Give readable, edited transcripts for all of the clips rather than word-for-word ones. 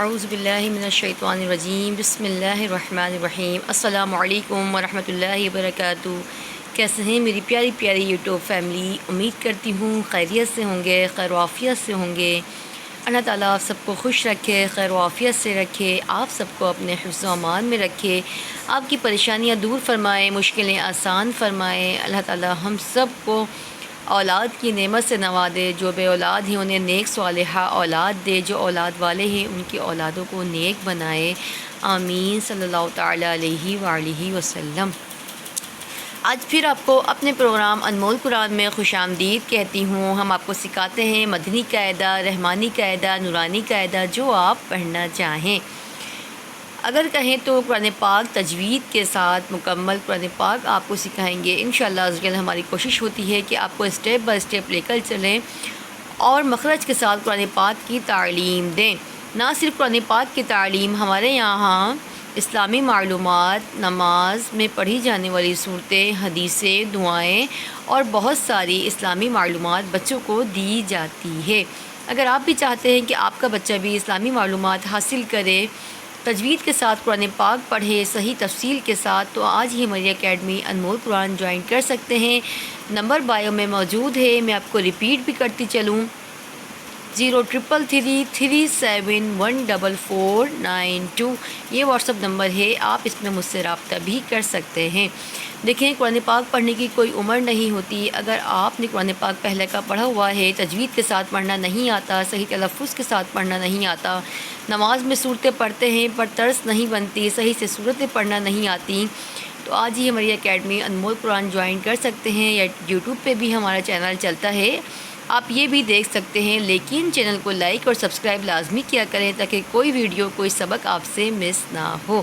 اعوذ باللہ من الشیطان الرجیم بسم اللہ الرحمن الرحیم السلام علیکم ورحمۃ اللہ وبرکاتہ۔ کیسے ہیں میری پیاری پیاری یوٹیوب فیملی؟ امید کرتی ہوں خیریت سے ہوں گے، خیر و عافیت سے ہوں گے۔ اللہ تعالیٰ آپ سب کو خوش رکھے، خیر و عافیت سے رکھے، آپ سب کو اپنے حفظ و امان میں رکھے، آپ کی پریشانیاں دور فرمائے، مشکلیں آسان فرمائے۔ اللہ تعالیٰ ہم سب کو اولاد کی نعمت سے نوازے، جو بے اولاد ہیں انہیں نیک صالحہ اولاد دے، جو اولاد والے ہیں ان کی اولادوں کو نیک بنائے، آمین صلی اللہ تعالیٰ علیہ وآلہ وسلم۔ آج پھر آپ کو اپنے پروگرام انمول قرآن میں خوش آمدید کہتی ہوں۔ ہم آپ کو سکھاتے ہیں مدنی قاعدہ، رحمانی قاعدہ، نورانی قاعدہ، جو آپ پڑھنا چاہیں۔ اگر کہیں تو قرآن پاک تجوید کے ساتھ مکمل قرآن پاک آپ کو سکھائیں گے انشاءاللہ عزوجل۔ ہماری کوشش ہوتی ہے کہ آپ کو اسٹیپ بائی اسٹیپ لے کر چلیں اور مخرج کے ساتھ قرآن پاک کی تعلیم دیں۔ نہ صرف قرآن پاک کی تعلیم، ہمارے یہاں اسلامی معلومات، نماز میں پڑھی جانے والی صورتیں، حدیثیں، دعائیں اور بہت ساری اسلامی معلومات بچوں کو دی جاتی ہے۔ اگر آپ بھی چاہتے ہیں کہ آپ کا بچہ بھی اسلامی معلومات حاصل کرے، تجوید کے ساتھ قرآن پاک پڑھے صحیح تفصیل کے ساتھ، تو آج ہی ہماری اکیڈمی انمول قرآن جوائن کر سکتے ہیں۔ نمبر بائیو میں موجود ہے، میں آپ کو ریپیٹ بھی کرتی چلوں، 0333371492۔ یہ واٹس اپ نمبر ہے، آپ اس میں مجھ سے رابطہ بھی کر سکتے ہیں۔ دیکھیں، قرآن پاک پڑھنے کی کوئی عمر نہیں ہوتی۔ اگر آپ نے قرآن پاک پہلے کا پڑھا ہوا ہے، تجوید کے ساتھ پڑھنا نہیں آتا، صحیح تلفظ کے ساتھ پڑھنا نہیں آتا، نماز میں صورتیں پڑھتے ہیں پر ترس نہیں بنتی، صحیح سے صورتیں پڑھنا نہیں آتی، تو آج ہی ہماری اکیڈمی انمول قرآن جوائن کر سکتے ہیں۔ یا یوٹیوب پہ بھی ہمارا چینل چلتا ہے، آپ یہ بھی دیکھ سکتے ہیں، لیکن چینل کو لائک اور سبسکرائب لازمی کیا کریں تاکہ کوئی ویڈیو، کوئی سبق آپ سے مس نہ ہو۔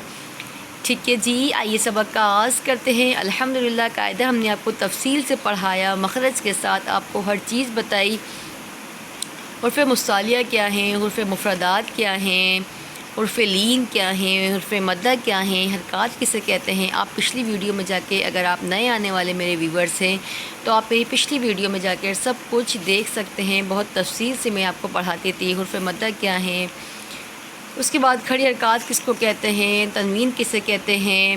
ٹھیک ہے جی، آئیے سبق کا آغاز کرتے ہیں۔ الحمدللہ قاعدہ ہم نے آپ کو تفصیل سے پڑھایا، مخرج کے ساتھ آپ کو ہر چیز بتائی۔ حروف مستعلیہ کیا ہیں، حروف مفردات کیا ہیں، حروف لین کیا ہیں، حروف مدہ کیا ہیں، حرکات کسے کہتے ہیں۔ آپ پچھلی ویڈیو میں جا کے، اگر آپ نئے آنے والے میرے ویورز ہیں تو آپ میری پچھلی ویڈیو میں جا کے سب کچھ دیکھ سکتے ہیں۔ بہت تفصیل سے میں آپ کو پڑھاتی تھی حروف مدہ کیا ہیں، اس کے بعد کھڑی حرکات کس کو کہتے ہیں، تنوین کسے کہتے ہیں،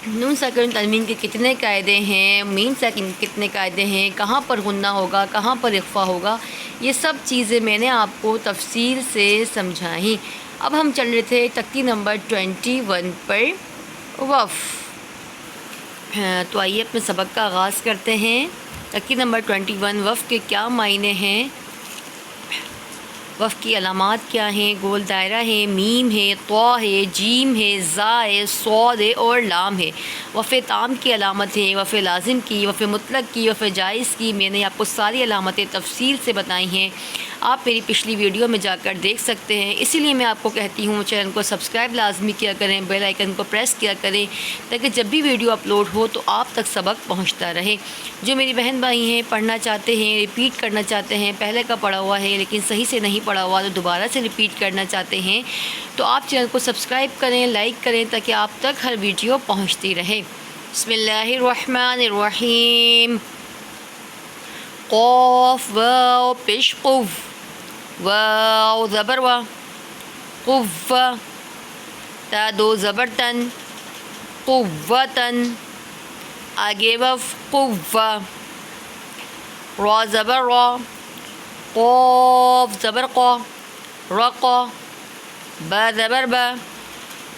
نون ساکن تنوین کے کتنے قاعدے ہیں، میم ساکن کتنے قاعدے ہیں، کہاں پر غنہ ہوگا، کہاں پر اخفا ہوگا، یہ سب چیزیں میں نے آپ کو تفصیل سے سمجھائیں۔ اب ہم چل رہے تھے تختی نمبر 21 پر، وف۔ تو آئیے اپنے سبق کا آغاز کرتے ہیں۔ تختی نمبر 21، وف کے کیا معنی ہیں، وف کی علامات کیا ہیں؟ گول دائرہ ہے، میم ہے، طا ہے، جیم ہے، زا ہے، صاد ہے اور لام ہے۔ وف تام کی علامت ہے، وف لازم کی، وف مطلق کی، وف جائز کی، میں نے آپ کو ساری علامتیں تفصیل سے بتائی ہیں، آپ میری پچھلی ویڈیو میں جا کر دیکھ سکتے ہیں۔ اسی لیے میں آپ کو کہتی ہوں چینل کو سبسکرائب لازمی کیا کریں، بیل آئیکن کو پریس کیا کریں تاکہ جب بھی ویڈیو اپلوڈ ہو تو آپ تک سبق پہنچتا رہے۔ جو میری بہن بھائی ہیں پڑھنا چاہتے ہیں، ریپیٹ کرنا چاہتے ہیں، پہلے کا پڑھا ہوا ہے لیکن صحیح سے نہیں پڑھا ہوا تو دوبارہ سے ریپیٹ کرنا چاہتے ہیں، تو آپ چینل کو سبسکرائب کریں، لائک کریں تاکہ آپ تک ہر ویڈیو پہنچتی رہے۔ بسم اللہ الرحمن الرحیم۔ قاف واو پیش قف، واو زبر وا، قف، تا دو زبر تن، قوتن، آگے وف قف، را زبر را، قاف زبر قا، رقا، با زبر با،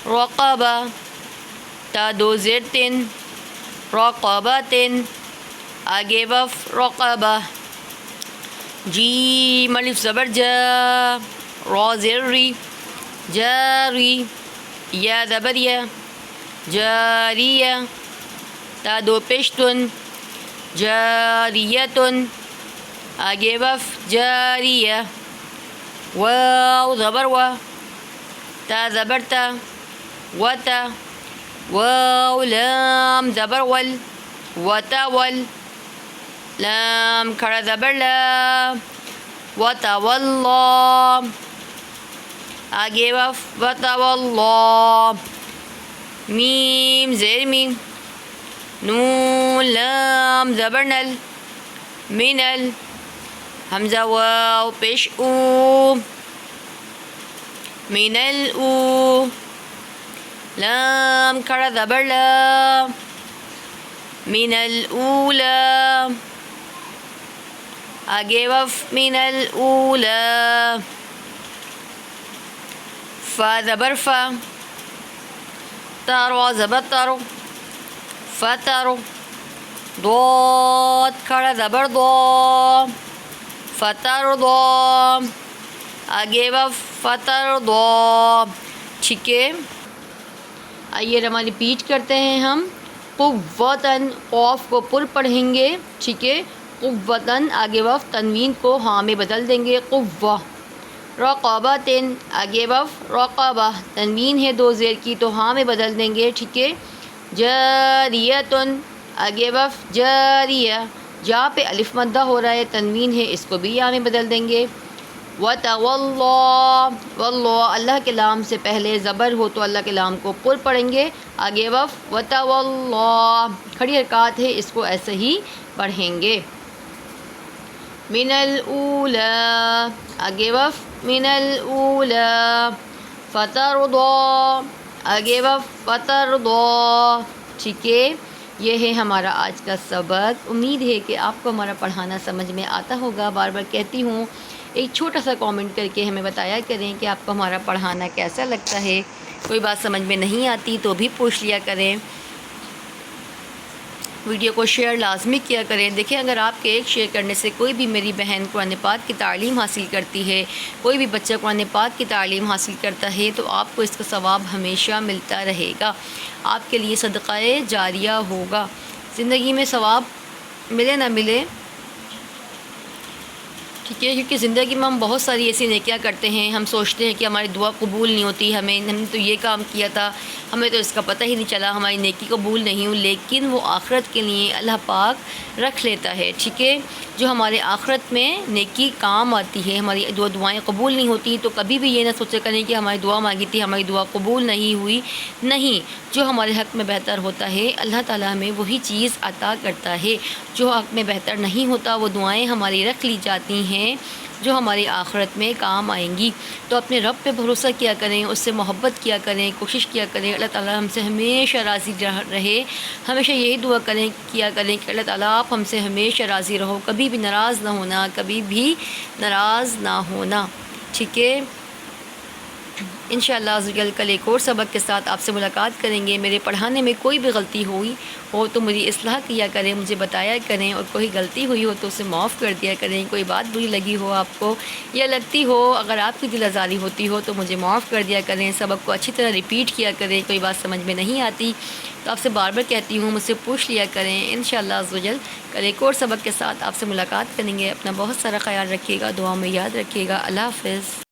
رقبا، تا دو زیر تن، رقبتن، آگے وف رقبہ، جیم الف زبر جا، را زیر ری، جاری، یا زبر یا، جاریہ، تا دو پیشتن، جاریتن، آگے وف جاریہ، واو زبر وا، تا زبر تا، وتا، واو لام زبر ول، وتول، لام کھڑا زبر لا، وتولا، آگے وف وتولا، میم زیر میم، نون لام زبر نل، منل، حمزہ واو پیش او، من الأو لام کھڑا زبر لا من الأولى آگے وف من الأولى فا زبر فا تارو زبر تارو فتارو ضاد کھڑا زبر ضا فتر ضا آگے وف فتر ضا. ٹھیک ہے، آئیے رما ریپیٹ کرتے ہیں ہم. قوتاً قوف کو پر پڑھیں گے. ٹھیک ہے، قوتاً آگے وف تنوین کو ہاں میں بدل دیں گے قوہ. رقبتن آگے وف رقبہ تنوین ہے دو زیر کی تو ہاں میں بدل دیں گے. ٹھیک ہے، جاریتن آگے وف جاریہ جا پہ الف مدہ ہو رہا ہے تنوین ہے اس کو بھی یا میں بدل دیں گے. وَتَوَلَّى واللہ اللہ کے لام سے پہلے زبر ہو تو اللہ کے لام کو پر پڑھیں گے. آگے وف وَتَوَلَّى کھڑی حرکات ہے اس کو ایسے ہی پڑھیں گے. من الأولى آگے وف من الأولى فترضى آگے وف فترضى. ٹھیک ہے، یہ ہے ہمارا آج کا سبق. امید ہے کہ آپ کو ہمارا پڑھانا سمجھ میں آتا ہوگا. بار بار کہتی ہوں ایک چھوٹا سا کامنٹ کر کے ہمیں بتایا کریں کہ آپ کو ہمارا پڑھانا کیسا لگتا ہے. کوئی بات سمجھ میں نہیں آتی تو بھی پوچھ لیا کریں. ویڈیو کو شیئر لازمی کیا کریں. دیکھیں اگر آپ کے ایک شیئر کرنے سے کوئی بھی میری بہن قرآن پاک کی تعلیم حاصل کرتی ہے، کوئی بھی بچہ قرآن پاک کی تعلیم حاصل کرتا ہے تو آپ کو اس کا ثواب ہمیشہ ملتا رہے گا. آپ کے لیے صدقہ جاریہ ہوگا. زندگی میں ثواب ملے نہ ملے، ٹھیک ہے، کیونکہ زندگی میں ہم بہت ساری ایسی نیکیاں کرتے ہیں. ہم سوچتے ہیں کہ ہماری دعا قبول نہیں ہوتی، ہم نے تو یہ کام کیا تھا، ہمیں تو اس کا پتہ ہی نہیں چلا، ہماری نیکی قبول نہیں ہوئی. لیکن وہ آخرت کے لیے اللہ پاک رکھ لیتا ہے. ٹھیک ہے، جو ہمارے آخرت میں نیکی کام آتی ہے. ہماری دعائیں قبول نہیں ہوتی تو کبھی بھی یہ نہ سوچا کریں کہ ہماری دعا مانگی تھی ہماری دعا قبول نہیں ہوئی. نہیں، جو ہمارے حق میں بہتر ہوتا ہے اللہ تعالیٰ ہمیں وہی چیز عطا کرتا ہے. جو حق میں بہتر نہیں ہوتا وہ دعائیں ہماری رکھ لی جاتی ہیں جو ہماری آخرت میں کام آئیں گی. تو اپنے رب پہ بھروسہ کیا کریں، اس سے محبت کیا کریں، کوشش کیا کریں اللہ تعالیٰ ہم سے ہمیشہ راضی رہے. ہمیشہ یہی دعا کیا کریں کہ اللہ تعالیٰ آپ ہم سے ہمیشہ راضی رہو، کبھی بھی ناراض نہ ہونا، کبھی بھی ناراض نہ ہونا. ٹھیک ہے، انشاءاللہ عزوجل کل ایک اور سبق کے ساتھ آپ سے ملاقات کریں گے. میرے پڑھانے میں کوئی بھی غلطی ہوئی ہو تو میری اصلاح کیا کریں، مجھے بتایا کریں، اور کوئی غلطی ہوئی ہو تو اسے معاف کر دیا کریں. کوئی بات بری لگی ہو آپ کو یا لگتی ہو، اگر آپ کی دل آزاری ہوتی ہو تو مجھے معاف کر دیا کریں. سبق کو اچھی طرح ریپیٹ کیا کریں. کوئی بات سمجھ میں نہیں آتی تو آپ سے بار بار کہتی ہوں مجھ سے پوچھ لیا کریں. انشاءاللہ عزوجل کل ایک اور سبق کے ساتھ آپ سے ملاقات کریں گے. اپنا بہت سارا خیال رکھیے گا، دعاؤں میں یاد رکھیے گا. اللہ حافظ.